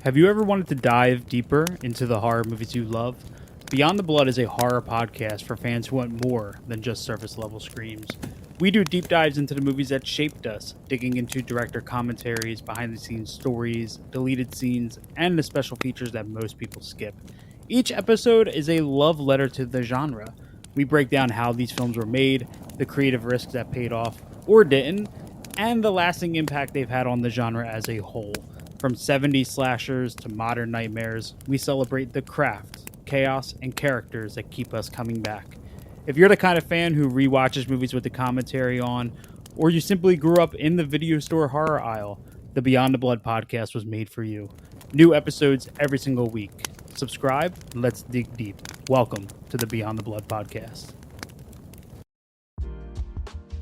Have you ever wanted to dive deeper into the horror movies you love? Beyond the Blood is a horror podcast for fans who want more than just surface level screams. We do deep dives into the movies that shaped us, digging into director commentaries, behind the scenes stories, deleted scenes, and the special features that most people skip. Each episode is a love letter to the genre. We break down how these films were made, the creative risks that paid off or didn't, and the lasting impact they've had on the genre as a whole. From 70s slashers to modern nightmares, we celebrate the craft, chaos, and characters that keep us coming back. If you're the kind of fan who rewatches movies with the commentary on, or you simply grew up in the video store horror aisle, the Beyond the Blood podcast was made for you. New episodes every single week. Subscribe, and let's dig deep. Welcome to the Beyond the Blood podcast.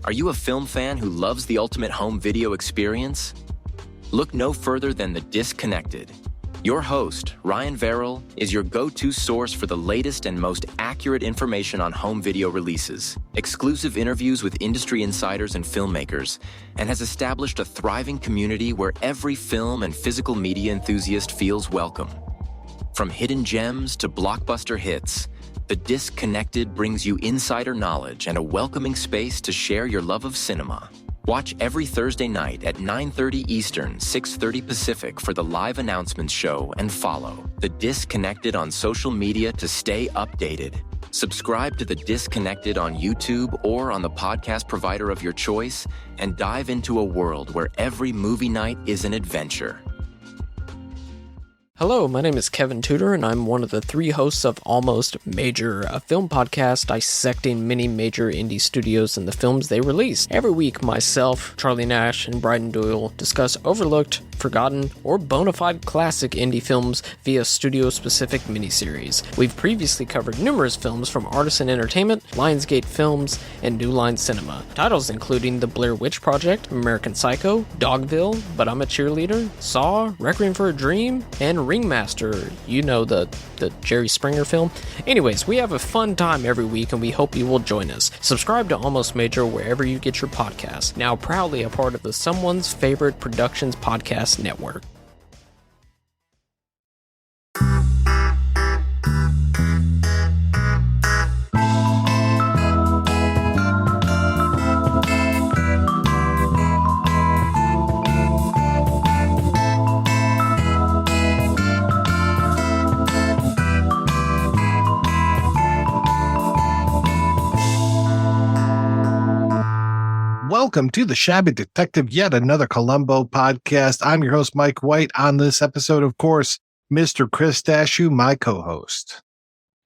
Are you a film fan who loves the ultimate home video experience? Look no further than The Disconnected. Your host, Ryan Verrill, is your go-to source for the latest and most accurate information on home video releases, exclusive interviews with industry insiders and filmmakers, and has established a thriving community where every film and physical media enthusiast feels welcome. From hidden gems to blockbuster hits, The Disconnected brings you insider knowledge and a welcoming space to share your love of cinema. Watch every Thursday night at 9:30 Eastern, 6:30 Pacific for the live announcements show and follow The Disconnected on social media to stay updated. Subscribe to The Disconnected on YouTube or on the podcast provider of your choice and dive into a world where every movie night is an adventure. Hello, my name is Kevin Tudor, and I'm one of the three hosts of Almost Major, a film podcast dissecting many major indie studios and the films they release. Every week, myself, Charlie Nash, and Bryden Doyle discuss overlooked, forgotten, or bona fide classic indie films via studio-specific miniseries. We've previously covered numerous films from Artisan Entertainment, Lionsgate Films, and New Line Cinema. Titles including The Blair Witch Project, American Psycho, Dogville, But I'm a Cheerleader, Saw, Requiem for a Dream, and Ringmaster, you know, the Jerry Springer film. Anyways, we have a fun time every week and we hope you will join us. Subscribe to Almost Major wherever you get your podcasts. Now proudly a part of the Someone's Favorite Productions podcast network. Welcome to the Shabby Detective, yet another Columbo podcast. I'm your host, Mike White. On this episode, of course, Mr. Chris Stachiw, my co-host.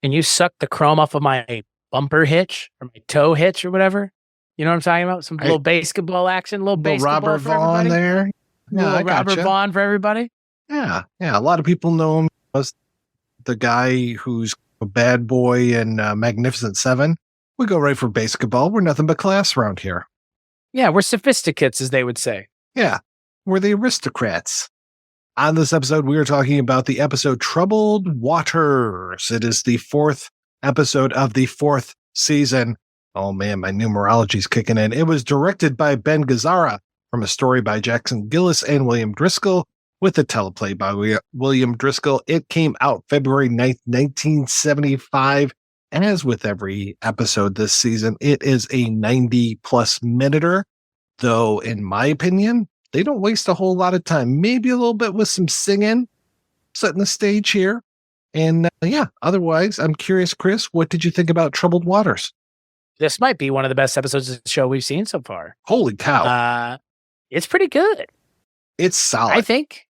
Can you suck the chrome off of my bumper hitch or my toe hitch or whatever? You know what I'm talking about? Some little basketball action, little basketball Robert for Vaughn everybody. there. Yeah, I Robert gotcha. Vaughn for everybody. Yeah. A lot of people know him as the guy who's a bad boy in Magnificent Seven. We go right for basketball. We're nothing but class around here. Yeah, we're sophisticates, as they would say. Yeah, we're the aristocrats. On this episode, we are talking about the episode Troubled Waters. It is the fourth episode of the fourth season. Oh man, my numerology's kicking in. It was directed by Ben Gazzara from a story by Jackson Gillis and William Driscoll with a teleplay by William Driscoll. It came out February 9th, 1975. As with every episode this season, it is a 90-plus minuter, though, in my opinion, they don't waste a whole lot of time. Maybe a little bit with some singing, setting the stage here. And otherwise, I'm curious, Chris, what did you think about Troubled Waters? This might be one of the best episodes of the show we've seen so far. Holy cow. It's pretty good. It's solid. I think.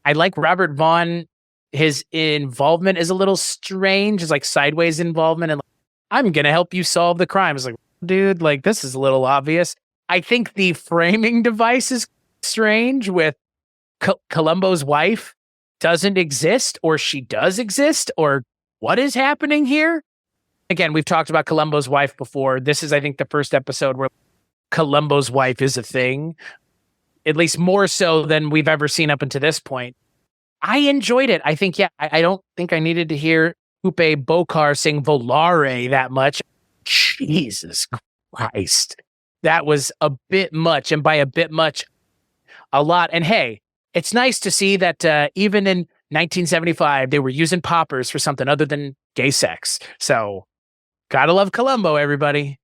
I like Robert Vaughn. His involvement is a little strange. It's like sideways involvement. And I'm going to help you solve the crime. It's like, dude, like this is a little obvious. I think the framing device is strange with Columbo's wife doesn't exist, or she does exist, or what is happening here? Again, we've talked about Columbo's wife before. This is, I think, the first episode where Columbo's wife is a thing, at least more so than we've ever seen up until this point. I enjoyed it. I think, I don't think I needed to hear Poupée Bocar sing Volare that much. Jesus Christ. That was a bit much. And by a bit much, a lot. And hey, it's nice to see that even in 1975, they were using poppers for something other than gay sex. So, gotta love Columbo, everybody.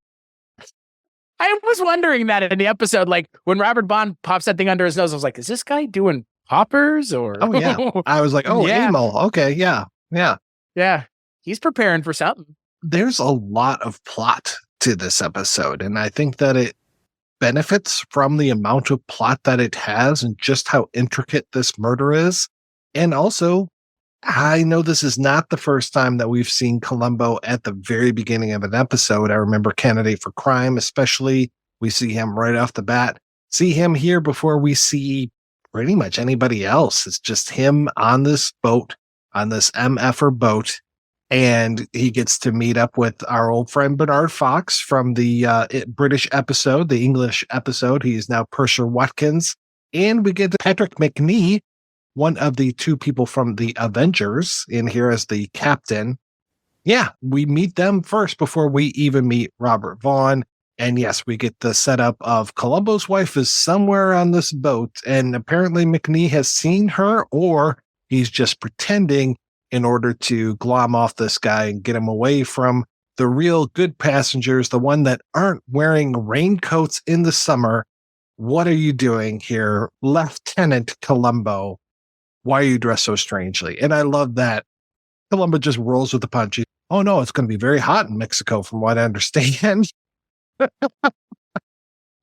I was wondering that in the episode, like when Robert Vaughn pops that thing under his nose, I was like, is this guy doing poppers or? Oh, yeah. I was like, oh, Yeah. anal. Okay, yeah. Yeah, he's preparing for something. There's a lot of plot to this episode, and I think that it benefits from the amount of plot that it has and just how intricate this murder is. And also, I know this is not the first time that we've seen Columbo at the very beginning of an episode. I remember Candidate for Crime, especially. We see him right off the bat. See him here before we see pretty much anybody else. It's just him on this boat, on this MFer boat. And he gets to meet up with our old friend Bernard Fox from the British episode, the English episode. He is now Purser Watkins. And we get Patrick McNee, one of the two people from the Avengers, in here as the captain. Yeah, we meet them first before we even meet Robert Vaughn. And yes, we get the setup of Columbo's wife is somewhere on this boat. And apparently McNee has seen her, or he's just pretending in order to glom off this guy and get him away from the real good passengers, the one that aren't wearing raincoats in the summer. What are you doing here, Lieutenant Columbo? Why are you dressed so strangely? And I love that Columbo just rolls with the punches. Oh no, it's going to be very hot in Mexico from what I understand.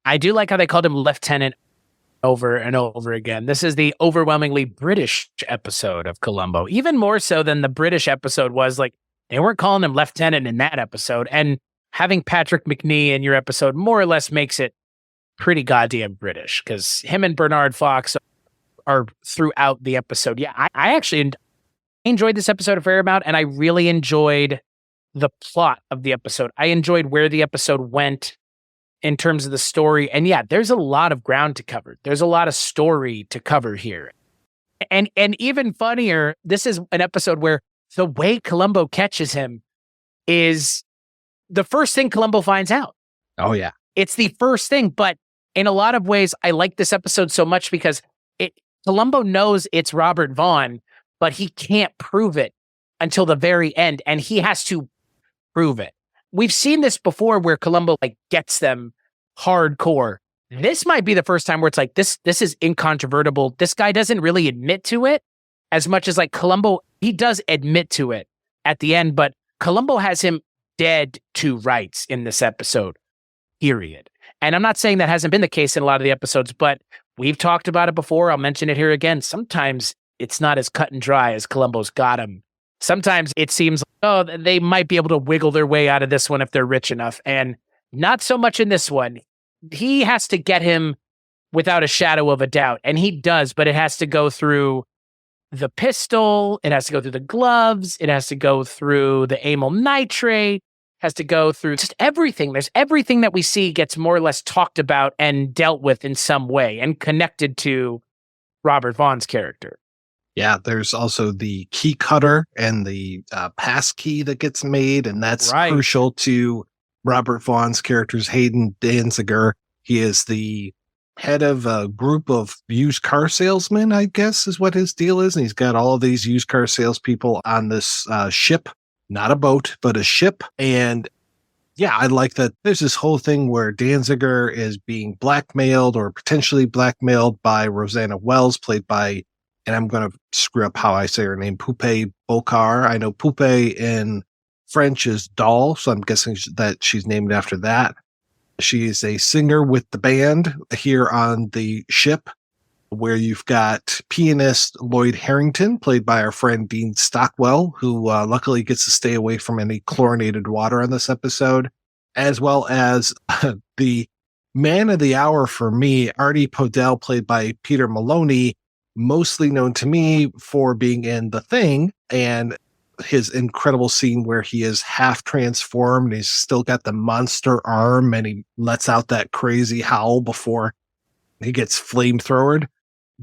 I do like how they called him Lieutenant over and over again. This is the overwhelmingly British episode of Columbo, even more so than the British episode was. Like, they weren't calling him Lieutenant in that episode. And having Patrick McNee in your episode more or less makes it pretty goddamn British, because him and Bernard Fox are throughout the episode. Yeah, I actually enjoyed this episode a fair amount, and I really enjoyed the plot of the episode. I enjoyed where the episode went in terms of the story. And yeah, there's a lot of ground to cover. There's a lot of story to cover here. And even funnier, this is an episode where the way Columbo catches him is the first thing Columbo finds out. Oh, yeah. It's the first thing. But in a lot of ways, I like this episode so much because Columbo knows it's Robert Vaughn, but he can't prove it until the very end. And he has to prove it. We've seen this before where Columbo gets them hardcore. This might be the first time where it's like, this is incontrovertible. This guy doesn't really admit to it as much as Columbo, he does admit to it at the end, but Columbo has him dead to rights in this episode, period. And I'm not saying that hasn't been the case in a lot of the episodes, but we've talked about it before. I'll mention it here again. Sometimes it's not as cut and dry as Columbo's got him. Sometimes it seems they might be able to wiggle their way out of this one if they're rich enough. And not so much in this one. He has to get him without a shadow of a doubt. And he does, but it has to go through the pistol. It has to go through the gloves. It has to go through the amyl nitrate. Has to go through just everything. There's everything that we see gets more or less talked about and dealt with in some way and connected to Robert Vaughn's character. Yeah, there's also the key cutter and the pass key that gets made, and that's crucial to Robert Vaughn's character's Hayden Danzinger. He is the head of a group of used car salesmen, I guess is what his deal is, and he's got all of these used car salespeople on this ship, not a boat, but a ship. And yeah, I like that there's this whole thing where Danziger is being blackmailed or potentially blackmailed by Rosanna Wells, played by, and I'm going to screw up how I say her name, Poupée Bocar. I know Poupée in French is doll, so I'm guessing that she's named after that. She is a singer with the band here on the ship, where you've got pianist Lloyd Harrington, played by our friend Dean Stockwell, who luckily gets to stay away from any chlorinated water on this episode, as well as the man of the hour for me, Artie Podell, played by Peter Maloney, mostly known to me for being in The Thing and his incredible scene where he is half transformed and he's still got the monster arm and he lets out that crazy howl before he gets flamethrowered.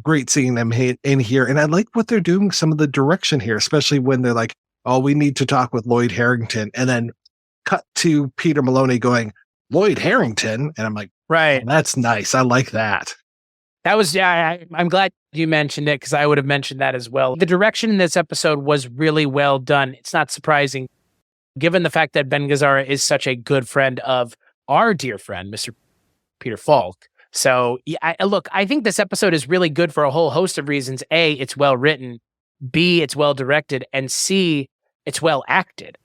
Great seeing them in here. And I like what they're doing, some of the direction here, especially when they're like, oh, we need to talk with Lloyd Harrington. And then cut to Peter Maloney going, Lloyd Harrington? And I'm like, right. Oh, that's nice. I like that. That was, I'm glad you mentioned it because I would have mentioned that as well. The direction in this episode was really well done. It's not surprising, given the fact that Ben Gazzara is such a good friend of our dear friend, Mr. Peter Falk. So, look, I think this episode is really good for a whole host of reasons. A, it's well written. B, it's well directed. And C, it's well acted.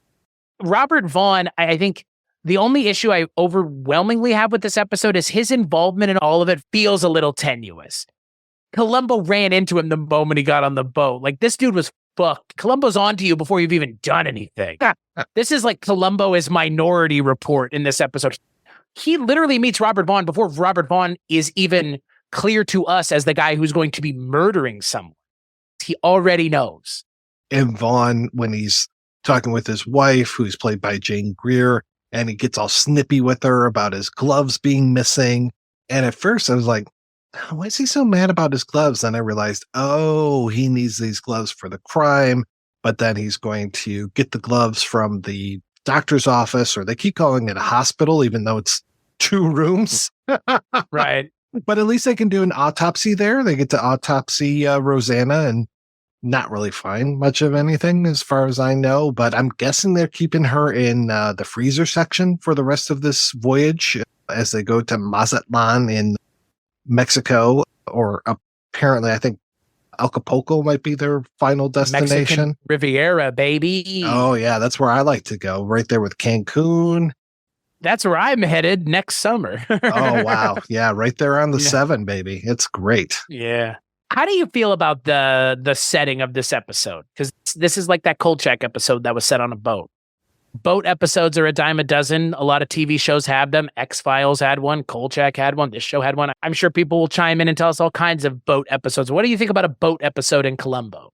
Robert Vaughn, I think the only issue I overwhelmingly have with this episode is his involvement in all of it feels a little tenuous. Columbo ran into him the moment he got on the boat. Like, this dude was fucked. Columbo's on to you before you've even done anything. This is like Columbo is Minority Report in this episode. He literally meets Robert Vaughn before Robert Vaughn is even clear to us as the guy who's going to be murdering someone. He already knows. And Vaughn, when he's talking with his wife, who's played by Jane Greer, and he gets all snippy with her about his gloves being missing. And at first I was like, why is he so mad about his gloves? Then I realized, oh, he needs these gloves for the crime, but then he's going to get the gloves from the doctor's office, or they keep calling it a hospital, even though it's 2 rooms. Right. But at least they can do an autopsy there. They get to autopsy Rosanna and not really find much of anything as far as I know, but I'm guessing they're keeping her in the freezer section for the rest of this voyage as they go to Mazatlan in Mexico, or apparently I think Acapulco might be their final destination. Mexican Riviera, baby. Oh yeah, that's where I like to go, right there with Cancun. That's where I'm headed next summer. Oh wow, yeah, right there on the 7, baby. It's great. Yeah. How do you feel about the setting of this episode? Because this is like that Kolchak episode that was set on a boat. Boat episodes are a dime a dozen. A lot of TV shows have them. X-Files had one. Kolchak had one. This show had one. I'm sure people will chime in and tell us all kinds of boat episodes. What do you think about a boat episode in Columbo?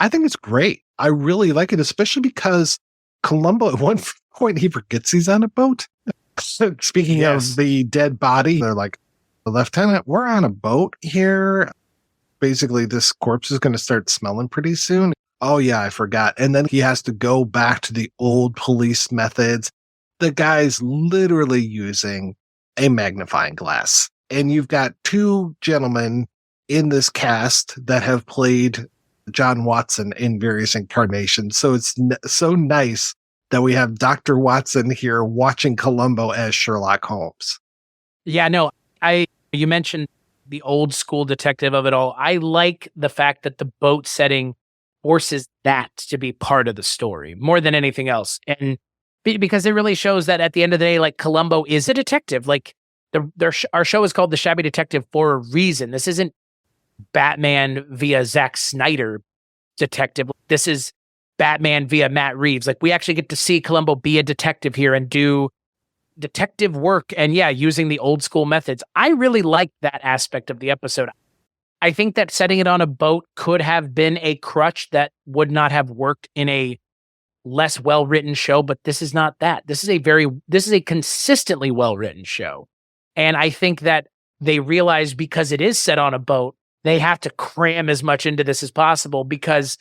I think it's great. I really like it, especially because Columbo, at one point, he forgets he's on a boat. Speaking of the dead body, they're like, Lieutenant, we're on a boat here. Basically, this corpse is going to start smelling pretty soon. Oh, yeah, I forgot. And then he has to go back to the old police methods. The guy's literally using a magnifying glass. And you've got 2 gentlemen in this cast that have played John Watson in various incarnations. So it's so nice that we have Dr. Watson here watching Columbo as Sherlock Holmes. Yeah, no, you mentioned the old school detective of it all. I like the fact that the boat setting forces that to be part of the story more than anything else. And because it really shows that at the end of the day, like, Columbo is a detective. Like, our show is called The Shabby Detective for a reason. This isn't Batman via Zack Snyder detective. This is Batman via Matt Reeves. Like, we actually get to see Columbo be a detective here and do detective work, and using the old school methods. I really like that aspect of the episode. I think that setting it on a boat could have been a crutch that would not have worked in a less well-written show, but this is not that. This is a consistently well-written show. And I think that they realize, because it is set on a boat, they have to cram as much into this as possible, because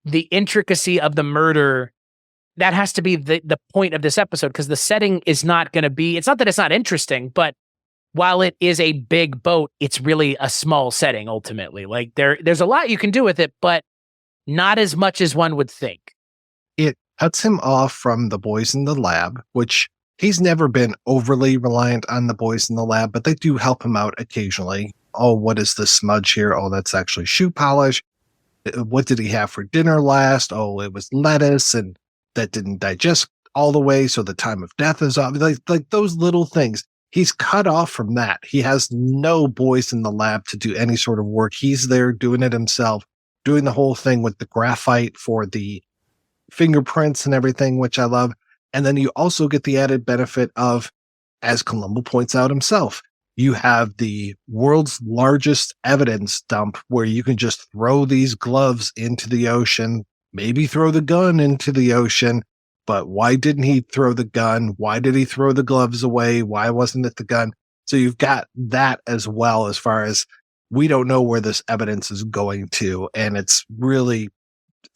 the intricacy of the murder, that has to be the point of this episode, because the setting is not going to be, it's not that it's not interesting, but while it is a big boat, it's really a small setting ultimately. Like, there's a lot you can do with it, but not as much as one would think. It cuts him off from the boys in the lab, which he's never been overly reliant on the boys in the lab, but they do help him out occasionally. Oh, what is this smudge here? Oh, that's actually shoe polish. What did he have for dinner last? Oh, it was lettuce, and that didn't digest all the way, so the time of death is off. Like those little things. He's cut off from that. He has no boys in the lab to do any sort of work. He's there doing it himself, doing the whole thing with the graphite for the fingerprints and everything, which I love. And then you also get the added benefit of, as Columbo points out himself, you have the world's largest evidence dump where you can just throw these gloves into the ocean, maybe throw the gun into the ocean. But why didn't he throw the gun? Why did he throw the gloves away? Why wasn't it the gun? So you've got that as well, as far as we don't know where this evidence is going to. And it's really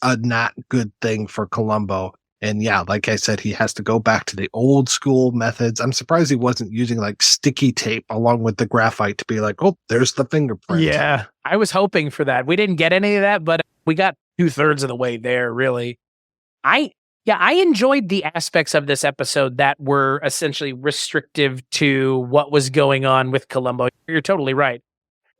a not good thing for Columbo. And yeah, like I said, he has to go back to the old school methods. I'm surprised he wasn't using like sticky tape along with the graphite to be like, oh, there's the fingerprint. Yeah, I was hoping for that. We didn't get any of that, but we got 2/3 of the way there, really. I enjoyed the aspects of this episode that were essentially restrictive to what was going on with Columbo. You're totally right.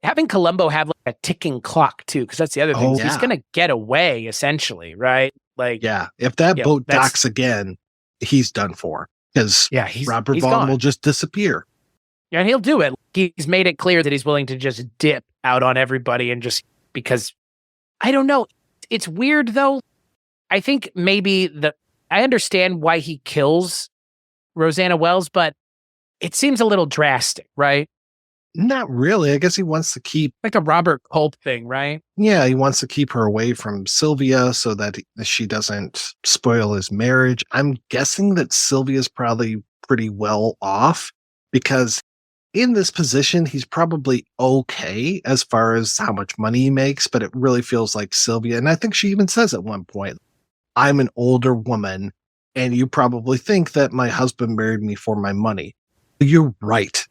Having Columbo have like a ticking clock too, because that's the other thing. Oh, He's yeah. going to get away, essentially, right? Like, Yeah, if that Yeah, boat that's- docks again, he's done for because yeah, he's Robert Vaughn gone. will just disappear. Yeah, and he'll do it. He's made it clear that he's willing to just dip out on everybody and just because I don't know. It's weird though. I think maybe I understand why he kills Rosanna Wells, but it seems a little drastic, right? Not really. I guess he wants to keep. Like the Robert Culp thing, right? Yeah, he wants to keep her away from Sylvia so that she doesn't spoil his marriage. I'm guessing that Sylvia's probably pretty well off because in this position, he's probably okay as far as how much money he makes, but it really feels like Sylvia. And I think she even says at one point, I'm an older woman, and you probably think that my husband married me for my money. You're right.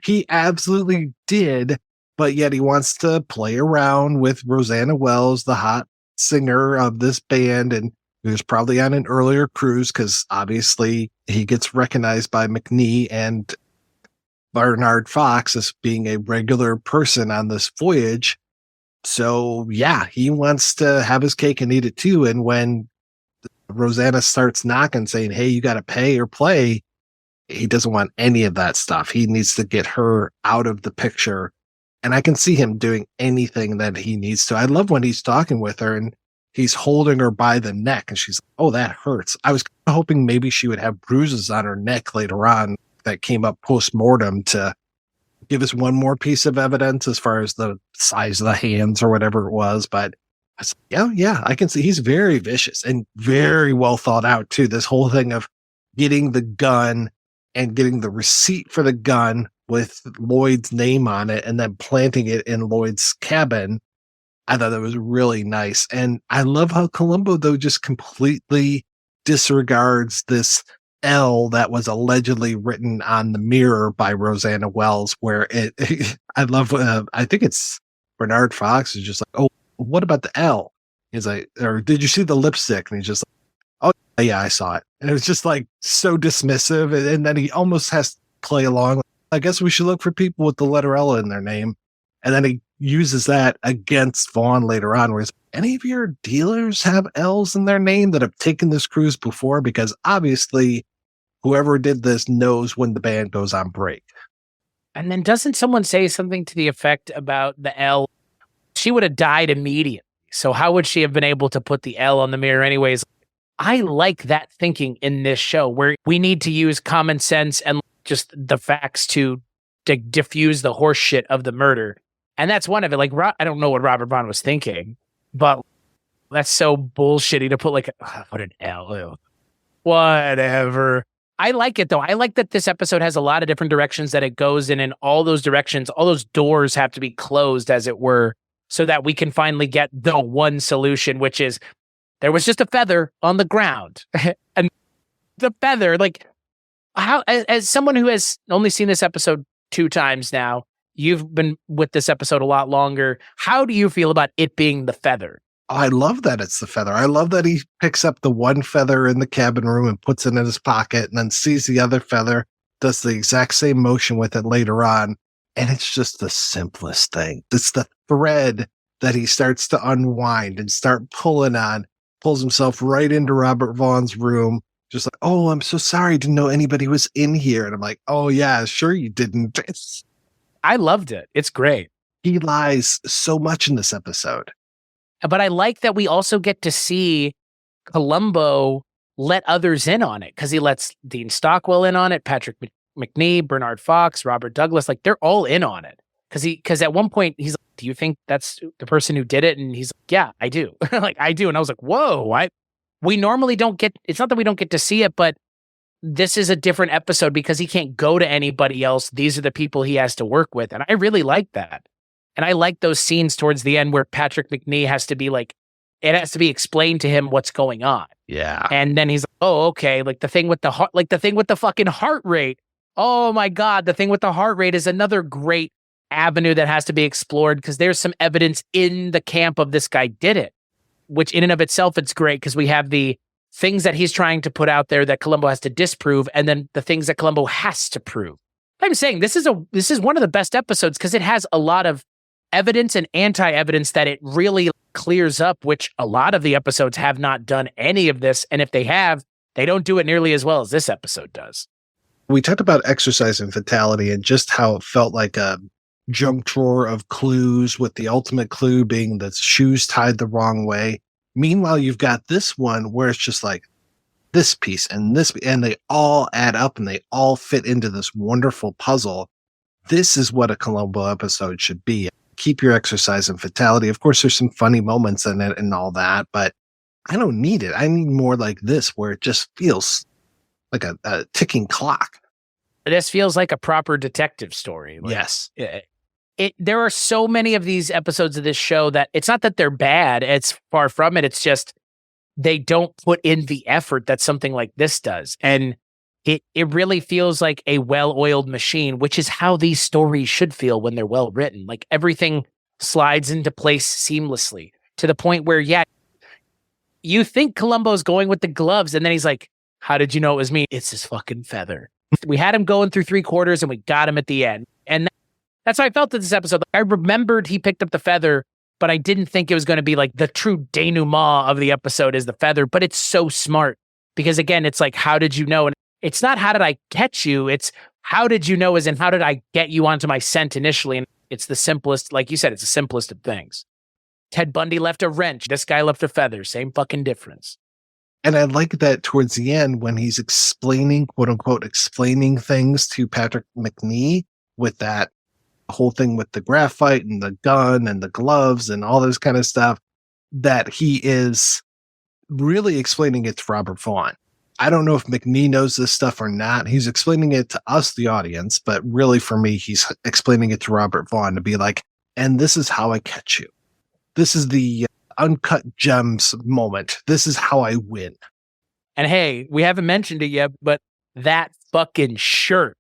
He absolutely did, but yet he wants to play around with Rosanna Wells, the hot singer of this band, and he was probably on an earlier cruise because obviously he gets recognized by McNee and Bernard Fox as being a regular person on this voyage. So yeah, he wants to have his cake and eat it too. And when Rosanna starts knocking saying, hey, you got to pay or play, he doesn't want any of that stuff. He needs to get her out of the picture. And I can see him doing anything that he needs to. I love when he's talking with her and he's holding her by the neck and she's like, oh, that hurts. I was hoping maybe she would have bruises on her neck later on that came up post-mortem to give us one more piece of evidence as far as the size of the hands or whatever it was. But I was like, yeah, I can see he's very vicious and very well thought out too. This whole thing of getting the gun and getting the receipt for the gun with Lloyd's name on it and then planting it in Lloyd's cabin. I thought that was really nice. And I love how Columbo, though, just completely disregards this L that was allegedly written on the mirror by Rosanna Wells, where I love, I think it's Bernard Fox is just like, oh, what about the L? He's like, or did you see the lipstick? And he's just like, oh, yeah, I saw it. And it was just like so dismissive. And then he almost has to play along. I guess we should look for people with the letter L in their name. And then he uses that against Vaughn later on, where he's, any of your dealers have L's in their name that have taken this cruise before? Because obviously whoever did this knows when the band goes on break. And then doesn't someone say something to the effect about the L? She would have died immediately. So how would she have been able to put the L on the mirror anyways? I like that thinking in this show where we need to use common sense and just the facts to diffuse the horse shit of the murder. And that's one of it. Like, I don't know what Robert Vaughn was thinking, but that's so bullshitty to put like, what an L. Ew. Whatever. I like it though. I like that this episode has a lot of different directions that it goes in, and all those directions, all those doors have to be closed, as it were, so that we can finally get the one solution, which is there was just a feather on the ground. And the feather, like, how, as someone who has only seen this episode 2 times now, you've been with this episode a lot longer. How do you feel about it being the feather? Oh, I love that it's the feather. I love that he picks up the one feather in the cabin room and puts it in his pocket and then sees the other feather, does the exact same motion with it later on. And it's just the simplest thing. It's the thread that he starts to unwind and start pulling on, pulls himself right into Robert Vaughn's room. Just like, oh, I'm so sorry. Didn't know anybody was in here. And I'm like, oh, yeah, sure you didn't. I loved it. It's great. He lies so much in this episode. But I like that we also get to see Columbo let others in on it, because he lets Dean Stockwell in on it, Patrick McNee, Bernard Fox, Robert Douglas. Like, they're all in on it. Because at one point he's like, do you think that's the person who did it? And he's like, yeah, I do. Like, I do. And I was like, whoa, we normally don't get, it's not that we don't get to see it, but this is a different episode because he can't go to anybody else. These are the people he has to work with. And I really like that. And I like those scenes towards the end where Patrick McNee has to be like it has to be explained to him what's going on. Yeah. And then he's like, oh, okay. Like the thing with the heart, like the thing with the fucking heart rate. Oh my God. The thing with the heart rate is another great avenue that has to be explored because there's some evidence in the camp of this guy did it, which in and of itself, it's great because we have the things that he's trying to put out there that Columbo has to disprove, and then the things that Columbo has to prove. I'm saying this is one of the best episodes because it has a lot of evidence and anti-evidence that it really clears up, which a lot of the episodes have not done any of this. And if they have, they don't do it nearly as well as this episode does. We talked about exercise and fatality and just how it felt like a junk drawer of clues, with the ultimate clue being the shoes tied the wrong way. Meanwhile, you've got this one where it's just like this piece and this, and they all add up and they all fit into this wonderful puzzle. This is what a Columbo episode should be. Keep your exercise and fatality. Of course, there's some funny moments in it and all that, but I don't need it. I need more like this, where it just feels like a ticking clock. This feels like a proper detective story. Like, yes. There are so many of these episodes of this show that it's not that they're bad. It's far from it. It's just they don't put in the effort that something like this does. And it really feels like a well-oiled machine, which is how these stories should feel when they're well written. Like everything slides into place seamlessly to the point where, yeah, you think Columbo's going with the gloves, and then he's like, how did you know it was me? It's his fucking feather. We had him going through 3/4 and we got him at the end. And that's how I felt at this episode. I remembered he picked up the feather, but I didn't think it was going to be like the true denouement of the episode is the feather. But it's so smart because, again, it's like, how did you know? And it's not how did I catch you? It's how did you know, as in how did I get you onto my scent initially? And it's the simplest, like you said, it's the simplest of things. Ted Bundy left a wrench. This guy left a feather. Same fucking difference. And I like that towards the end when he's explaining, quote unquote, explaining things to Patrick McNee with that whole thing with the graphite and the gun and the gloves and all this kind of stuff, that he is really explaining it to Robert Vaughn. I don't know if McNee knows this stuff or not. He's explaining it to us, the audience, but really for me, he's explaining it to Robert Vaughn to be like, and this is how I catch you. This is the uncut gems moment. This is how I win. And hey, we haven't mentioned it yet, but that fucking shirt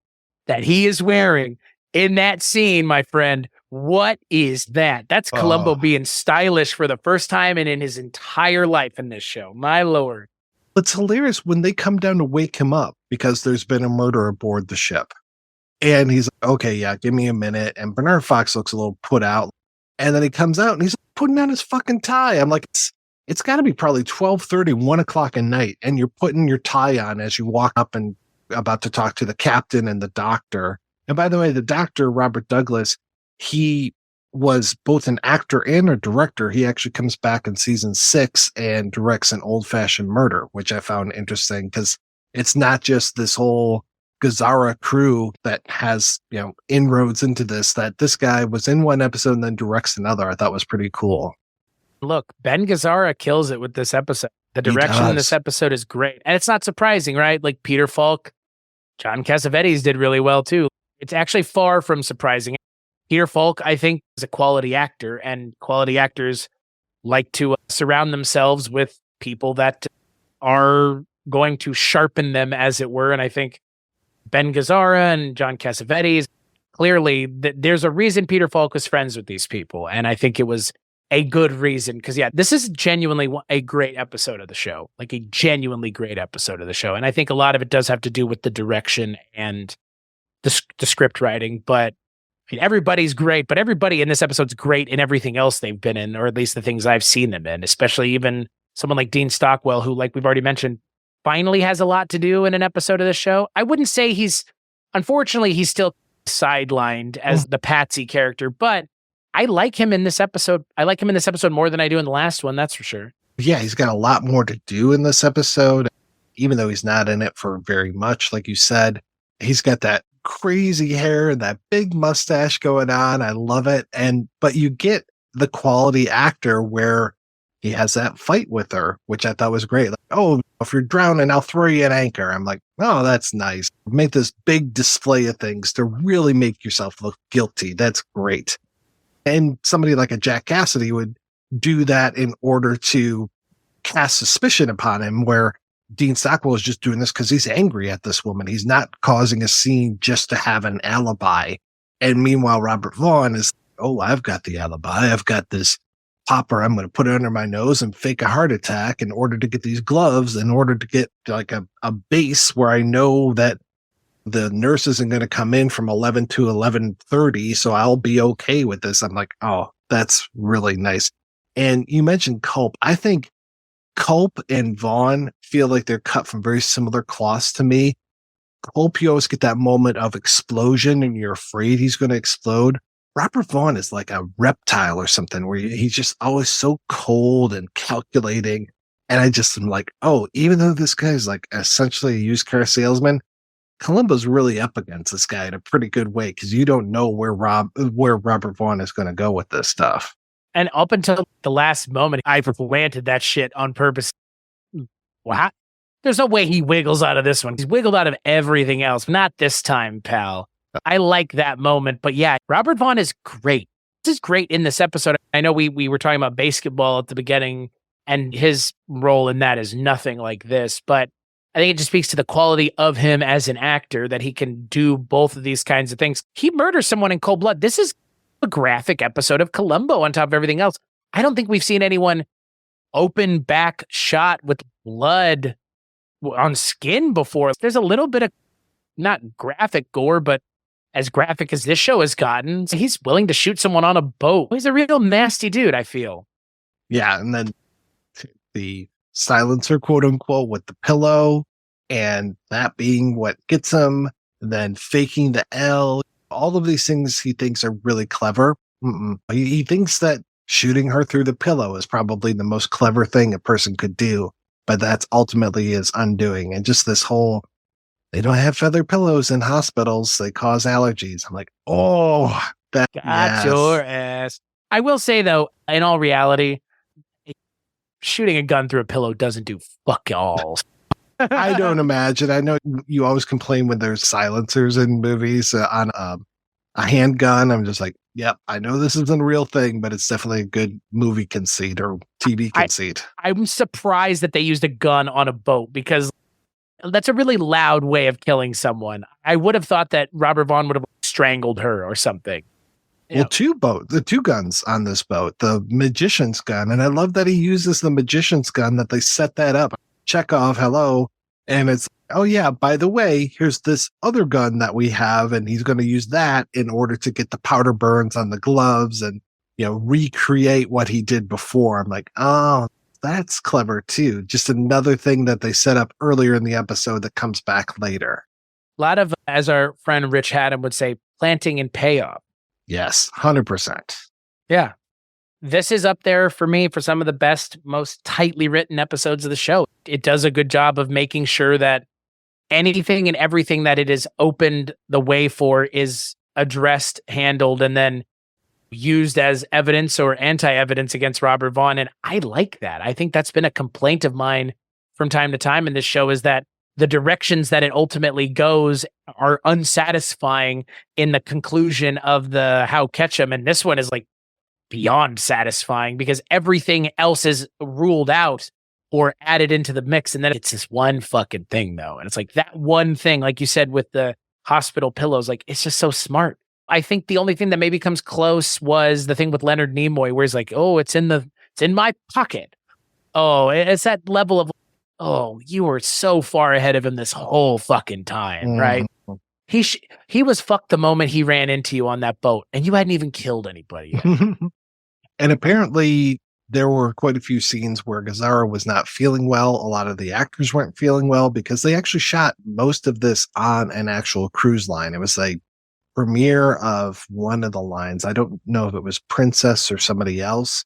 that he is wearing in that scene, my friend, what is that? That's Columbo being stylish for the first time and in his entire life in this show. My Lord. It's hilarious when they come down to wake him up because there's been a murder aboard the ship. And he's like, okay, yeah, give me a minute. And Bernard Fox looks a little put out. And then he comes out and he's putting on his fucking tie. I'm like, it's got to be probably 12:30, 1 o'clock at night. And you're putting your tie on as you walk up and about to talk to the captain and the doctor. And by the way, the doctor, Robert Douglas, he was both an actor and a director. He actually comes back in season 6 and directs An Old-Fashioned Murder, which I found interesting because it's not just this whole Gazzara crew that has, inroads into this, that this guy was in one episode and then directs another. I thought was pretty cool. Look, Ben Gazzara kills it with this episode. The direction in this episode is great. And it's not surprising, right? Like Peter Falk, John Cassavetes did really well too. It's actually far from surprising. Peter Falk, I think, is a quality actor, and quality actors like to surround themselves with people that are going to sharpen them, as it were. And I think Ben Gazzara and John Cassavetes, clearly, there's a reason Peter Falk was friends with these people. And I think it was a good reason because, yeah, this is genuinely a great episode of the show, like a genuinely great episode of the show. And I think a lot of it does have to do with the direction and the script writing. But I mean, everybody's great, but everybody in this episode's great in everything else they've been in, or at least the things I've seen them in, especially even someone like Dean Stockwell, who, like we've already mentioned, finally has a lot to do in an episode of this show. I wouldn't say unfortunately, he's still sidelined as the Patsy character, but I like him in this episode. I like him in this episode more than I do in the last one, that's for sure. Yeah, he's got a lot more to do in this episode, even though he's not in it for very much. Like you said, he's got that crazy hair and that big mustache going on. I love it. But you get the quality actor where he has that fight with her, which I thought was great. Like, oh, if you're drowning, I'll throw you an anchor. I'm like, oh, that's nice. Make this big display of things to really make yourself look guilty. That's great. And somebody like a Jack Cassidy would do that in order to cast suspicion upon him, where Dean Stockwell is just doing this because he's angry at this woman. He's not causing a scene just to have an alibi. And meanwhile, Robert Vaughn is, oh, I've got the alibi. I've got this popper. I'm going to put it under my nose and fake a heart attack in order to get these gloves, in order to get like a base where I know that the nurse isn't going to come in from 11 to 11:30. So I'll be okay with this. I'm like, oh, that's really nice. And you mentioned Culp. I think Culp and Vaughn feel like they're cut from very similar cloths to me. Culp, you always get that moment of explosion and you're afraid he's going to explode. Robert Vaughn is like a reptile or something, where he's just always so cold and calculating. And I just am like, oh, even though this guy's like essentially a used car salesman, Columbo's really up against this guy in a pretty good way, because you don't know where Robert Vaughn is going to go with this stuff. And up until the last moment, I planted that shit on purpose. What? There's no way he wiggles out of this one. He's wiggled out of everything else. Not this time, pal. I like that moment. But yeah, Robert Vaughn is great. This is great in this episode. I know we were talking about basketball at the beginning, and his role in that is nothing like this. But I think it just speaks to the quality of him as an actor, that he can do both of these kinds of things. He murders someone in cold blood. This is a graphic episode of Columbo on top of everything else. I don't think we've seen anyone open back shot with blood on skin before. There's a little bit of not graphic gore, but as graphic as this show has gotten. He's willing to shoot someone on a boat. He's a real nasty dude, I feel. Yeah, and then the silencer, quote unquote, with the pillow, and that being what gets him, and then faking the L. All of these things he thinks are really clever. He thinks that shooting her through the pillow is probably the most clever thing a person could do, but that's ultimately his undoing. And just this whole, they don't have feather pillows in hospitals, they cause allergies. I'm like, oh, that got your ass. I will say though, in all reality, shooting a gun through a pillow doesn't do fuck all. I don't imagine. I know you always complain when there's silencers in movies on a handgun. I'm just like, yep, I know this isn't a real thing, but it's definitely a good movie conceit or TV conceit. I'm surprised that they used a gun on a boat, because that's a really loud way of killing someone. I would have thought that Robert Vaughn would have strangled her or something. Well, the two guns on this boat, the magician's gun. And I love that he uses the magician's gun, that they set that up. Chekhov, hello. And it's, oh yeah, by the way, here's this other gun that we have, and he's going to use that in order to get the powder burns on the gloves and, recreate what he did before. I'm like, oh, that's clever too. Just another thing that they set up earlier in the episode that comes back later. A lot of, as our friend Rich Haddam would say, planting and payoff. Yes, 100%. Yeah. This is up there for me for some of the best, most tightly written episodes of the show. It does a good job of making sure that anything and everything that it has opened the way for is addressed, handled, and then used as evidence or anti-evidence against Robert Vaughn. And I like that. I think that's been a complaint of mine from time to time in this show, is that the directions that it ultimately goes are unsatisfying in the conclusion of the How Catch 'Em. And this one is like beyond satisfying, because everything else is ruled out or added into the mix. And then it's this one fucking thing though. And it's like that one thing, like you said, with the hospital pillows, like it's just so smart. I think the only thing that maybe comes close was the thing with Leonard Nimoy, where he's like, oh, it's in my pocket. Oh, it's that level of, oh, you were so far ahead of him this whole fucking time, right? He was fucked the moment he ran into you on that boat, and you hadn't even killed anybody yet. And apparently there were quite a few scenes where Gazzara was not feeling well. A lot of the actors weren't feeling well, because they actually shot most of this on an actual cruise line. It was a premiere of one of the lines. I don't know if it was Princess or somebody else.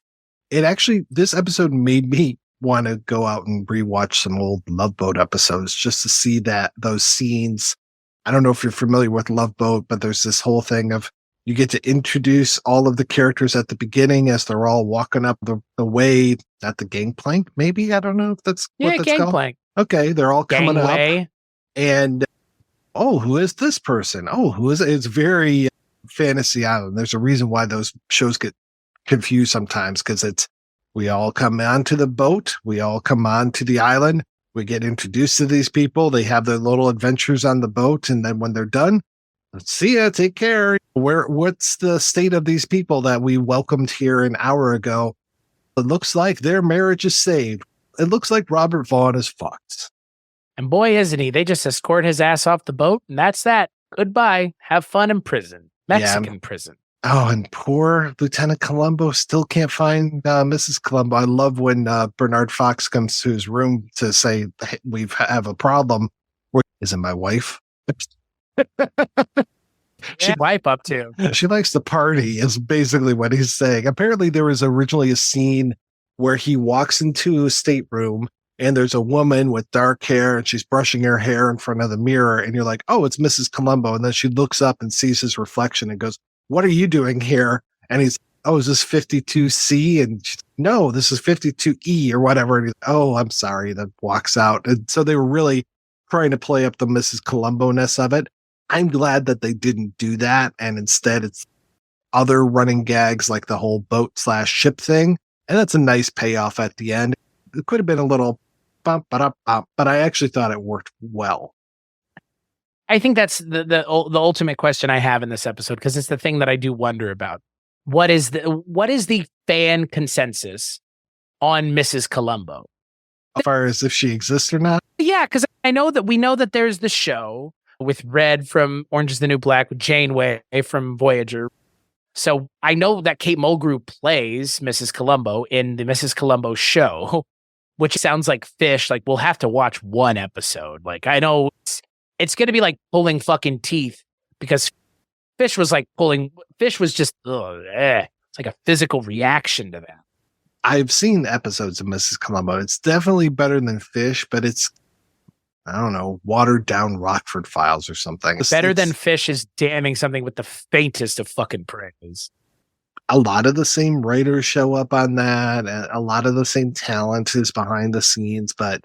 This episode made me want to go out and rewatch some old Love Boat episodes just to see those scenes. I don't know if you're familiar with Love Boat, but there's this whole thing of you get to introduce all of the characters at the beginning as they're all walking up the way at the gangplank. Maybe, I don't know if that's what that's gangplank. Called. Okay, they're all coming Gangway. up, and oh, who is this person? Oh, who is it? It's very Fantasy Island. There's a reason why those shows get confused sometimes, because it's We all come onto the boat. We all come onto the island. We get introduced to these people. They have their little adventures on the boat. And then when they're done, see ya, take care. What's the state of these people that we welcomed here an hour ago? It looks like their marriage is saved. It looks like Robert Vaughn is fucked. And boy, isn't he. They just escort his ass off the boat, and that's that. Goodbye. Have fun in prison. Mexican prison. Oh, and poor Lieutenant Columbo still can't find Mrs. Columbo. I love when Bernard Fox comes to his room to say, hey, we have a problem. Is it my wife? She wipe up too. She likes to party is basically what he's saying. Apparently there was originally a scene where he walks into a stateroom and there's a woman with dark hair and she's brushing her hair in front of the mirror. And you're like, oh, it's Mrs. Columbo. And then she looks up and sees his reflection and goes, what are you doing here? And he's, oh, is this 52C? And she's, no, this is 52E or whatever. And he's, oh, I'm sorry. Then walks out. And so they were really trying to play up the Mrs. Columbo-ness of it. I'm glad that they didn't do that. And instead it's other running gags like the whole boat/ship thing. And that's a nice payoff at the end. It could have been a little bump, but I actually thought it worked well. I think that's the ultimate question I have in this episode, because it's the thing that I do wonder about. What is the fan consensus on Mrs. Columbo? As far as if she exists or not? Yeah, because we know that there's the show with Red from Orange is the New Black, with Janeway from Voyager. So I know that Kate Mulgrew plays Mrs. Columbo in the Mrs. Columbo show, which sounds like Fish. Like, we'll have to watch one episode. Like, I know it's going to be like pulling fucking teeth, because Fish was just, it's like a physical reaction to that. I've seen episodes of Mrs. Columbo. It's definitely better than Fish, but it's, I don't know, watered down Rockford Files or something. Better than Fish is damning something with the faintest of fucking praise. A lot of the same writers show up on that, and a lot of the same talent is behind the scenes, but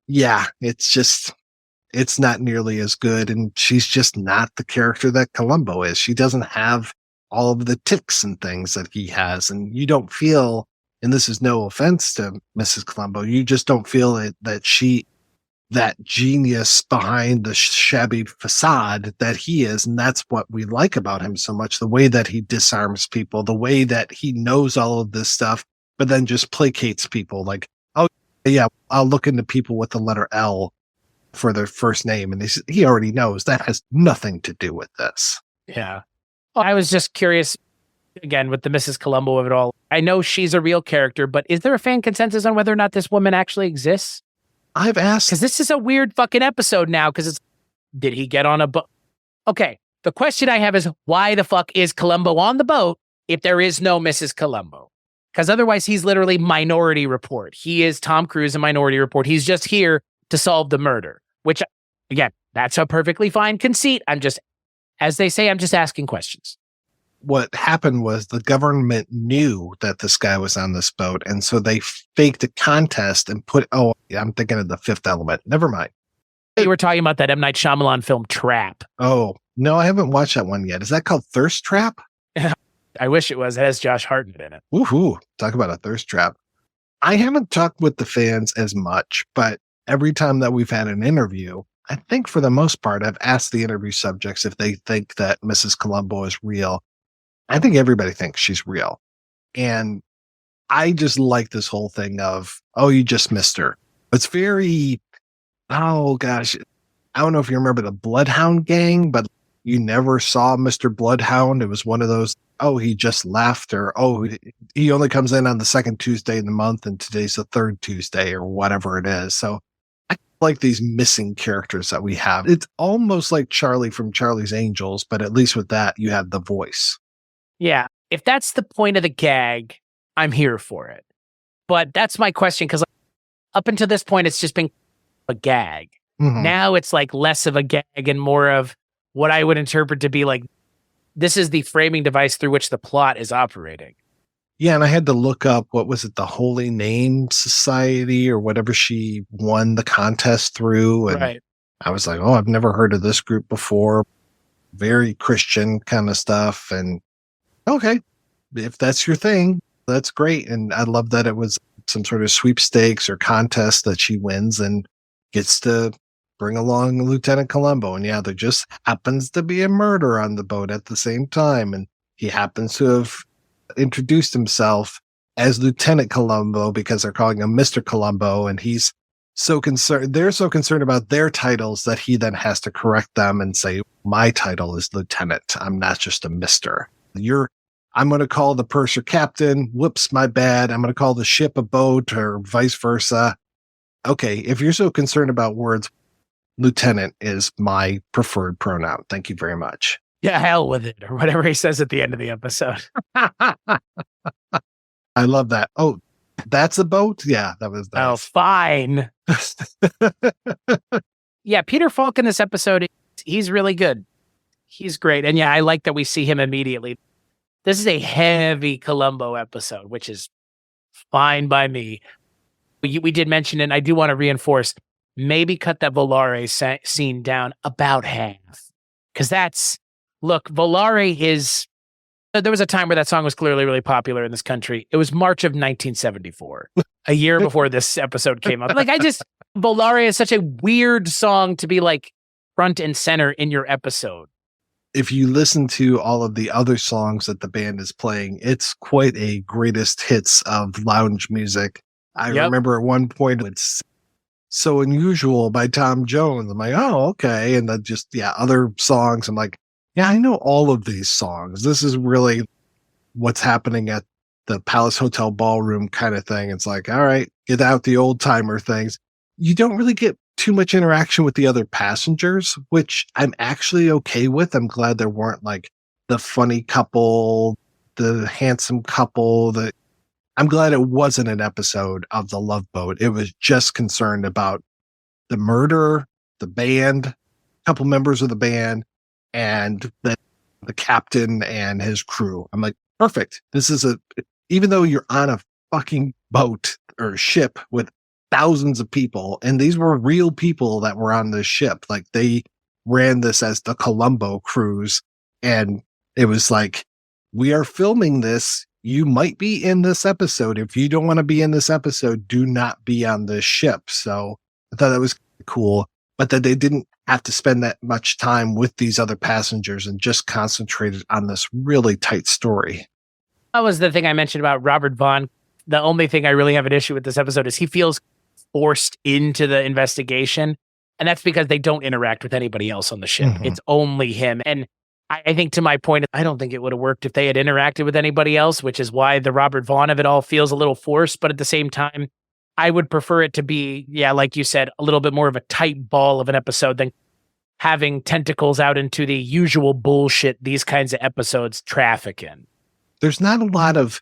yeah, it's not nearly as good, and she's just not the character that Columbo is. She doesn't have all of the tics and things that he has, and you don't feel, and this is no offense to Mrs. Columbo, you just don't feel that genius behind the shabby facade that he is. And that's what we like about him so much. The way that he disarms people, the way that he knows all of this stuff, but then just placates people like, oh yeah, I'll look into people with the letter L for their first name. And he already knows that has nothing to do with this. Yeah. Well, I was just curious again with the Mrs. Columbo of it all. I know she's a real character, but is there a fan consensus on whether or not this woman actually exists? I've asked, because this is a weird fucking episode now, because it's, did he get on a boat? Okay, the question I have is, why the fuck is Columbo on the boat if there is no Mrs. Columbo? Because otherwise he's literally Minority Report. He is Tom Cruise in Minority Report. He's just here to solve the murder, which, again, that's a perfectly fine conceit. I'm just, as they say, I'm just asking questions. What happened was the government knew that this guy was on this boat, and so they faked a contest and I'm thinking of The Fifth Element. Never mind. You were talking about that M. Night Shyamalan film Trap. Oh, no, I haven't watched that one yet. Is that called Thirst Trap? I wish it was. It has Josh Hartnett in it. Woohoo. Talk about a thirst trap. I haven't talked with the fans as much, but every time that we've had an interview, I think for the most part, I've asked the interview subjects if they think that Mrs. Columbo is real. I think everybody thinks she's real. And I just like this whole thing of, oh, you just missed her. It's very, oh gosh, I don't know if you remember the Bloodhound Gang, but you never saw Mr. Bloodhound. It was one of those, oh, he just left, or, oh, he only comes in on the second Tuesday in the month and today's the third Tuesday or whatever it is. So I like these missing characters that we have. It's almost like Charlie from Charlie's Angels, but at least with that, you have the voice. Yeah, if that's the point of the gag, I'm here for it. But that's my question, because up until this point, it's just been a gag. Mm-hmm. Now it's like less of a gag and more of what I would interpret to be like, this is the framing device through which the plot is operating. Yeah, and I had to look up, what was it, the Holy Name Society or whatever she won the contest through. And right. I was like, oh, I've never heard of this group before. Very Christian kind of stuff. And okay, if that's your thing, That's great. And I love that it was some sort of sweepstakes or contest that she wins and gets to bring along Lieutenant Columbo. And yeah, there just happens to be a murder on the boat at the same time. And he happens to have introduced himself as Lieutenant Columbo because they're calling him Mr. Columbo. And he's so concerned. They're so concerned about their titles that he then has to correct them and say, my title is Lieutenant. I'm not just a Mr. I'm going to call the purser captain. Whoops, my bad. I'm going to call the ship a boat or vice versa. Okay, if you're so concerned about words, Lieutenant is my preferred pronoun. Thank you very much. Yeah, hell with it, or whatever he says at the end of the episode. I love that. Oh, that's a boat? Yeah, that was nice. Oh, fine. Yeah, Peter Falk in this episode, he's really good. He's great. And yeah, I like that we see him immediately. This is a heavy Columbo episode, which is fine by me. We did mention it, and I do want to reinforce, maybe cut that Volare scene down about half. Because Volare is... There was a time where that song was clearly really popular in this country. It was March of 1974, a year before this episode came out. Volare is such a weird song to be like front and center in your episode. If you listen to all of the other songs that the band is playing, it's quite a greatest hits of lounge music. I remember at one point it's So Unusual by Tom Jones. I'm like, oh, okay. And then other songs. I'm like, yeah, I know all of these songs. This is really what's happening at the Palace Hotel Ballroom kind of thing. It's like, all right, get out the old timer things. You don't really get too much interaction with the other passengers, which I'm actually okay with. I'm glad there weren't like the funny couple, the handsome couple. I'm glad it wasn't an episode of The Love Boat. It was just concerned about the murder, the band, a couple members of the band, and the captain and his crew. I'm like, perfect. This is even though you're on a fucking boat or ship with thousands of people, and these were real people that were on this ship. Like they ran this as the Columbo cruise, and it was like, we are filming this. You might be in this episode. If you don't want to be in this episode, do not be on this ship. So I thought that was cool, but that they didn't have to spend that much time with these other passengers and just concentrated on this really tight story. That was the thing I mentioned about Robert Vaughn. The only thing I really have an issue with this episode is he feels forced into the investigation. And that's because they don't interact with anybody else on the ship. Mm-hmm. It's only him. And I think to my point, I don't think it would have worked if they had interacted with anybody else, which is why the Robert Vaughn of it all feels a little forced. But at the same time, I would prefer it to be, like you said, a little bit more of a tight ball of an episode than having tentacles out into the usual bullshit these kinds of episodes traffic in. There's not a lot of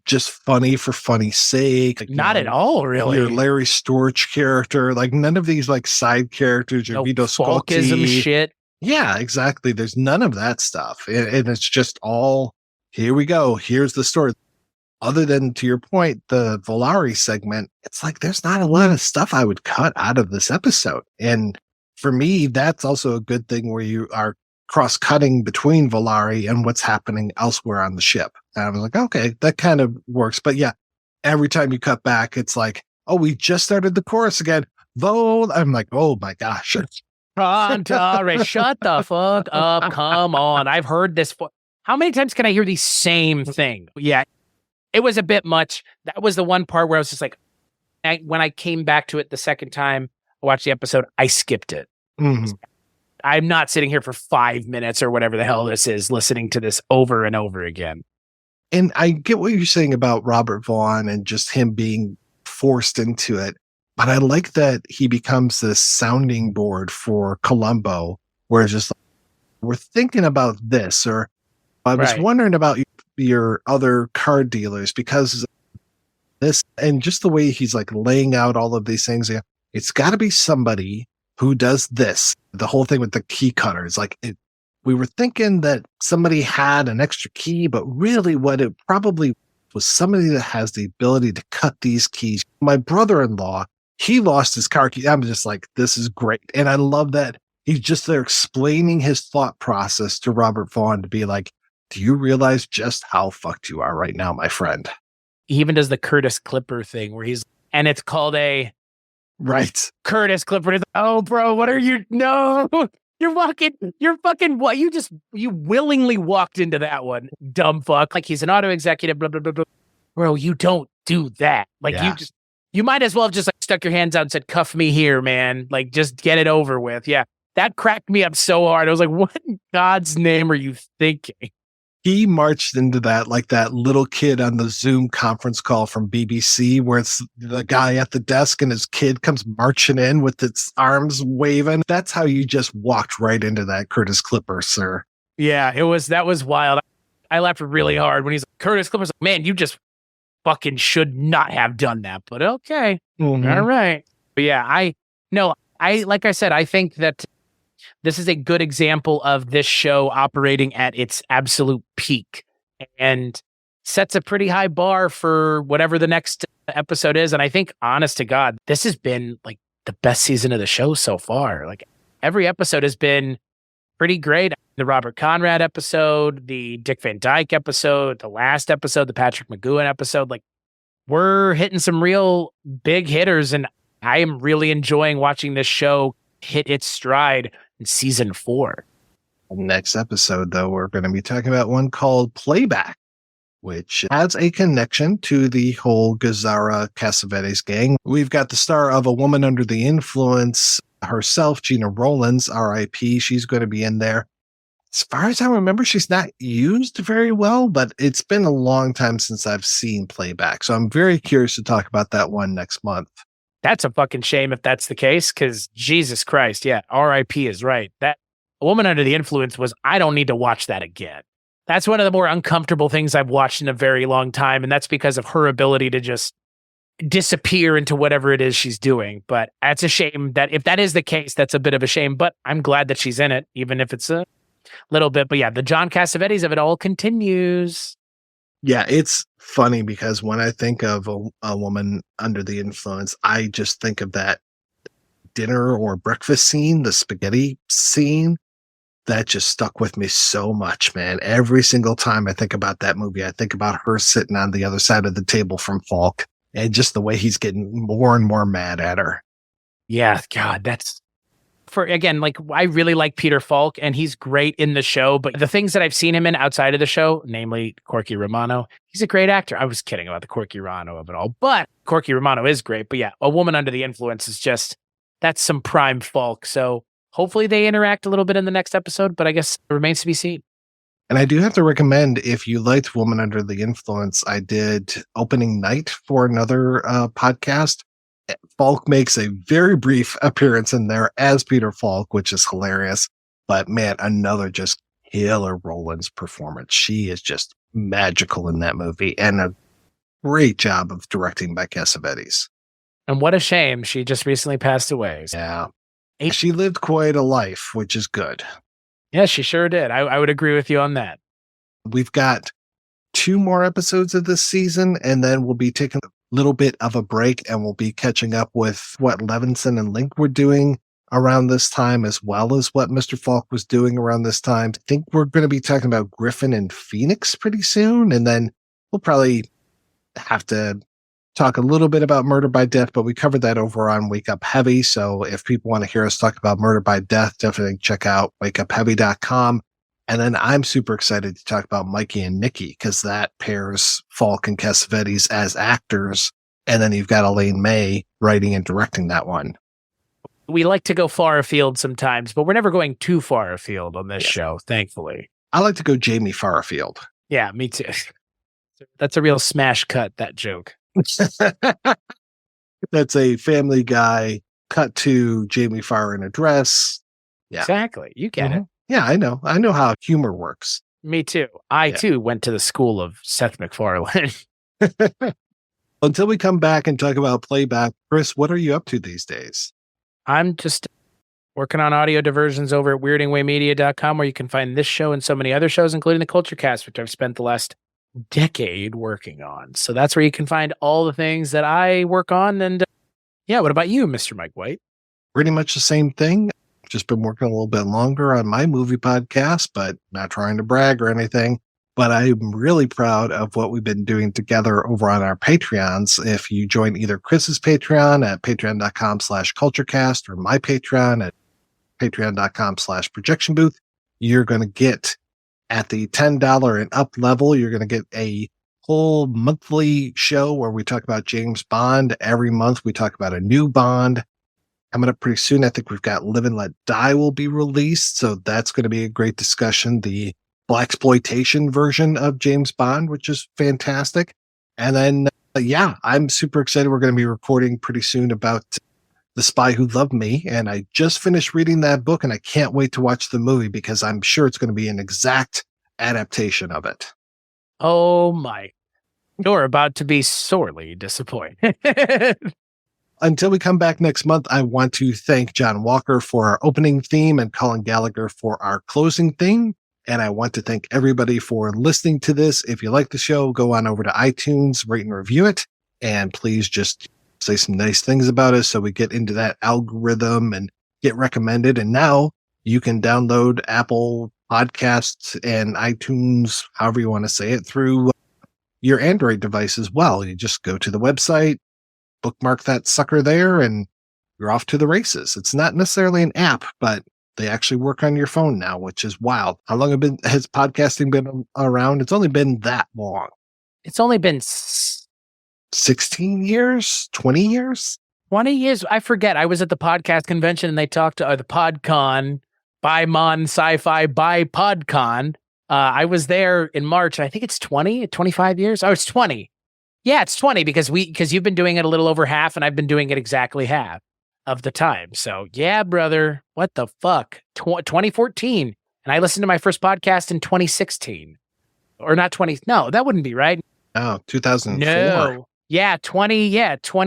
just funny for funny's sake. Like, not at all, really. Your Larry Storch character, like none of these like side characters, your Vito Falkism shit. Yeah, exactly. There's none of that stuff. And it's just all, here we go. Here's the story. Other than, to your point, the Volare segment, it's like there's not a lot of stuff I would cut out of this episode. And for me, that's also a good thing where you are cross-cutting between Volare and what's happening elsewhere on the ship. And I was like, okay, that kind of works. But yeah, every time you cut back, it's like, oh, we just started the chorus again. Vaughn. I'm like, oh my gosh. Antare, shut the fuck up. Come on. I've heard this. How many times can I hear the same thing? Yeah, it was a bit much. That was the one part where I was just like, when I came back to it the second time, I watched the episode, I skipped it. Mm-hmm. I'm not sitting here for 5 minutes or whatever the hell this is, listening to this over and over again. And I get what you're saying about Robert Vaughn and just him being forced into it. But I like that he becomes this sounding board for Columbo, where it's just like, we're thinking about this, or I was wondering about your other card dealers because this, and just the way he's like laying out all of these things. It's got to be somebody who does this. The whole thing with the key cutters, like we were thinking that somebody had an extra key, but really what it probably was somebody that has the ability to cut these keys. My brother-in-law, he lost his car key. I'm just like, this is great. And I love that he's just there explaining his thought process to Robert Vaughn to be like, do you realize just how fucked you are right now, my friend? he even does the Curtis Clipper thing where and it's called a Right. Curtis Clipper. It's, oh, bro, what are you? No, you're fucking what? You willingly walked into that one, dumb fuck. Like he's an auto executive, blah, blah, blah, blah. Bro, you don't do that. Like you might as well have just like stuck your hands out and said, cuff me here, man. Like just get it over with. Yeah. That cracked me up so hard. I was like, what in God's name are you thinking? He marched into that like that little kid on the Zoom conference call from BBC where it's the guy at the desk and his kid comes marching in with its arms waving. That's how you just walked right into that Curtis Clipper, sir. Yeah, that was wild. I laughed really hard when he's like, Curtis Clipper's like, man, you just fucking should not have done that. But okay. Mm-hmm. All right. But yeah, I like I said, I think that this is a good example of this show operating at its absolute peak and sets a pretty high bar for whatever the next episode is. And I think, honest to God, this has been like the best season of the show so far. Like every episode has been pretty great. The Robert Conrad episode, the Dick Van Dyke episode, the last episode, the Patrick McGowan episode, like we're hitting some real big hitters. And I am really enjoying watching this show hit its stride in season 4. Next episode, though, we're going to be talking about one called Playback, which has a connection to the whole Gazzara Cassavetes gang. We've got the star of A Woman Under the Influence herself, Gina Rowlands, R.I.P. She's going to be in there. As far as I remember, she's not used very well, but it's been a long time since I've seen Playback. So I'm very curious to talk about that one next month. That's a fucking shame if that's the case, because Jesus Christ, yeah, R.I.P. is right. That A Woman Under the Influence was, I don't need to watch that again. That's one of the more uncomfortable things I've watched in a very long time, and that's because of her ability to just disappear into whatever it is she's doing. But that's a shame that if that is the case, that's a bit of a shame, but I'm glad that she's in it, even if it's a little bit. But yeah, the John Cassavetes of it all continues. Yeah, it's funny because when I think of a woman under the influence, I just think of that dinner or breakfast scene, the spaghetti scene. That just stuck with me so much, man. Every single time I think about that movie, I think about her sitting on the other side of the table from Falk and just the way he's getting more and more mad at her. Yeah, God, that's... Again, like I really like Peter Falk and he's great in the show, but the things that I've seen him in outside of the show, namely Corky Romano, he's a great actor. I was kidding about the Corky Romano of it all, but Corky Romano is great. But yeah, A Woman Under the Influence is just, that's some prime Falk. So hopefully they interact a little bit in the next episode, but I guess it remains to be seen. And I do have to recommend, if you liked Woman Under the Influence, I did opening night for another podcast. Falk makes a very brief appearance in there as Peter Falk, which is hilarious. But man, another just killer Rowlands performance. She is just magical in that movie, and a great job of directing by Cassavetes. And what a shame. She just recently passed away. Yeah. She lived quite a life, which is good. Yeah, she sure did. I would agree with you on that. We've got 2 more episodes of this season, and then we'll be taking a little bit of a break, and we'll be catching up with what Levinson and Link were doing around this time, as well as what Mr. Falk was doing around this time. I think we're going to be talking about Griffin and Phoenix pretty soon, and then we'll probably have to talk a little bit about Murder by Death, but we covered that over on Wake Up Heavy. So if people want to hear us talk about Murder by Death, definitely check out wakeupheavy.com. And then I'm super excited to talk about Mikey and Nikki, because that pairs Falk and Cassavetes as actors. And then you've got Elaine May writing and directing that one. We like to go far afield sometimes, but we're never going too far afield on this show, thankfully. I like to go Jamie Farfield. Yeah, me too. That's a real smash cut, that joke. That's a Family Guy cut to Jamie Farr in a dress. Yeah. Exactly. You get it. Yeah, I know. I know how humor works. Me too. I too went to the school of Seth MacFarlane. Until we come back and talk about Playback, Chris, what are you up to these days? I'm just working on audio diversions over at weirdingwaymedia.com, where you can find this show and so many other shows, including the Culture Cast, which I've spent the last decade working on. So that's where you can find all the things that I work on. And what about you, Mr. Mike White? Pretty much the same thing. Just been working a little bit longer on my movie podcast, but not trying to brag or anything. but I'm really proud of what we've been doing together over on our Patreons. If you join either Chris's Patreon at patreon.com/culturecast or my Patreon at patreon.com/projection booth, you're going to get at the $10 and up level, you're going to get a whole monthly show where we talk about James Bond. Every month we talk about a new Bond. Coming up pretty soon, I think we've got Live and Let Die will be released. So that's going to be a great discussion. The blaxploitation version of James Bond, which is fantastic. And then, I'm super excited. We're going to be recording pretty soon about The Spy Who Loved Me. And I just finished reading that book and I can't wait to watch the movie because I'm sure it's going to be an exact adaptation of it. Oh my. You're about to be sorely disappointed. Until we come back next month, I want to thank John Walker for our opening theme and Colin Gallagher for our closing theme. And I want to thank everybody for listening to this. If you like the show, go on over to iTunes, rate and review it. And please just say some nice things about us so we get into that algorithm and get recommended. And now you can download Apple Podcasts and iTunes, however you want to say it, through your Android device as well. You just go to the website, bookmark that sucker there, and you're off to the races. It's not necessarily an app, but they actually work on your phone now, which is wild. How long has podcasting been around? It's only been that long. It's only been 16 years? 20 years? 20 years. I forget. I was at the podcast convention and they talked to the PodCon, by Mon Sci-Fi, by PodCon. I was there in March. And I think it's 25 years. Oh, it's 20. Yeah, it's 20 because you've been doing it a little over half and I've been doing it exactly half of the time. So yeah, brother, what the fuck? 2014. And I listened to my first podcast in 2016 or not 20. No, that wouldn't be right. Oh, 2004. No. Yeah, 20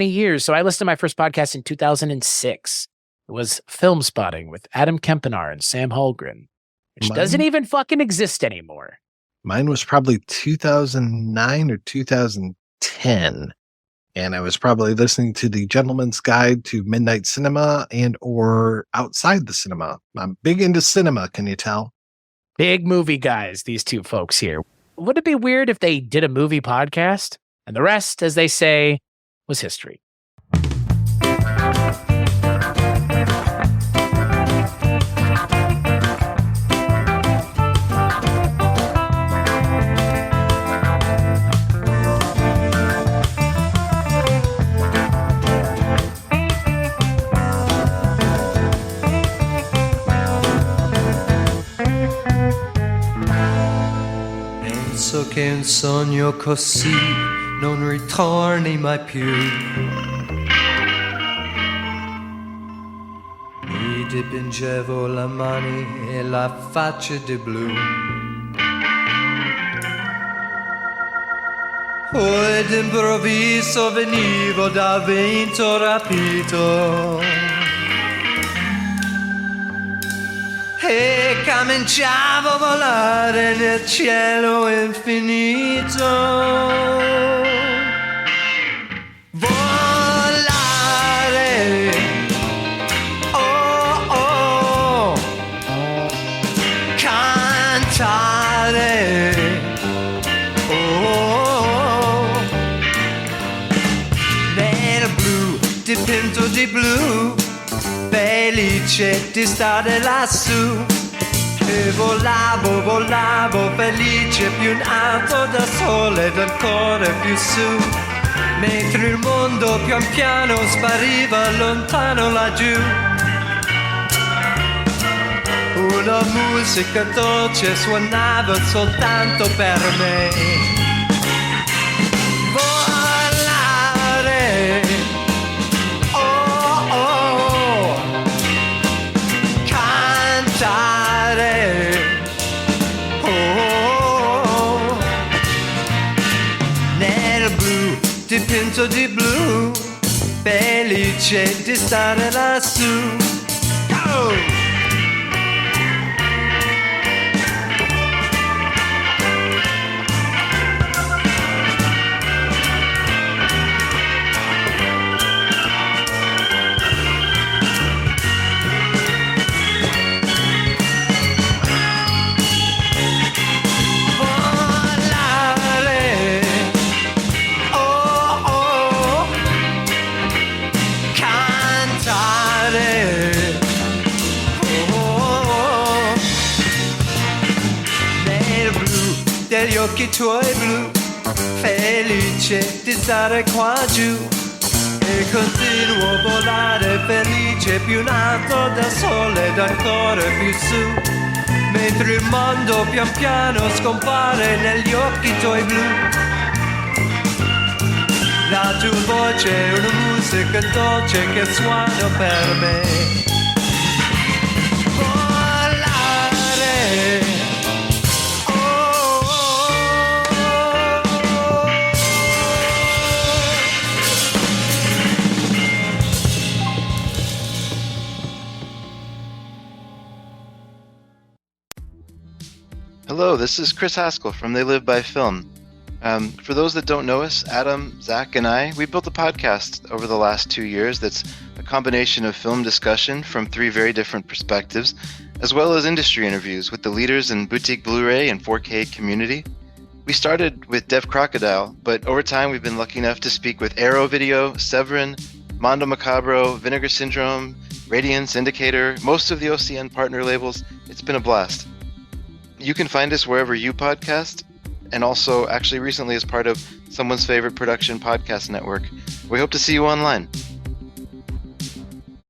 years. So I listened to my first podcast in 2006. It was Film Spotting with Adam Kempenaar and Sam Holgren, which doesn't even fucking exist anymore. Mine was probably 2009 or 2010. And I was probably listening to The Gentleman's Guide to Midnight Cinema and or Outside the Cinema. I'm big into cinema, can you tell? Big movie guys, these two folks here. Would it be weird if they did a movie podcast? And the rest, as they say, was history. Penso che un sogno così non ritorni mai più. Mi dipingevo le mani e la faccia di blu. Poi d'improvviso venivo dal vento rapito e cominciavo a volare nel cielo infinito. Volare, oh oh, cantare, oh, nel blu, dipinto di blu, felice di stare lassù. E volavo felice più in alto da sole ed ancora più su, mentre il mondo pian piano spariva lontano laggiù. Una musica dolce suonava soltanto per me. Volare, oh oh, cantare, oh, nel blu, dipinto di blu, felice di stare lassù. Go! Volare, occhi tuoi blu, felice di stare qua giù. E continuo a volare felice più in alto del sole ed ancora più su, mentre il mondo pian piano scompare negli occhi tuoi blu. La tua voce è una musica dolce che suona per me. Volare. Oh, oh, Hello, this is Chris Haskell from They Live by Film. For those that don't know us, Adam, Zach, and we built a podcast over the last 2 years that's a combination of film discussion from 3 very different perspectives, as well as industry interviews with the leaders in boutique Blu-ray and 4K community. We started with Dev Crocodile, but over time we've been lucky enough to speak with Arrow Video, Severin, Mondo Macabro, Vinegar Syndrome, Radiance, Indicator, most of the OCN partner labels. It's been a blast. You can find us wherever you podcast, and also actually recently as part of Someone's Favorite Production Podcast Network. We hope to see you online.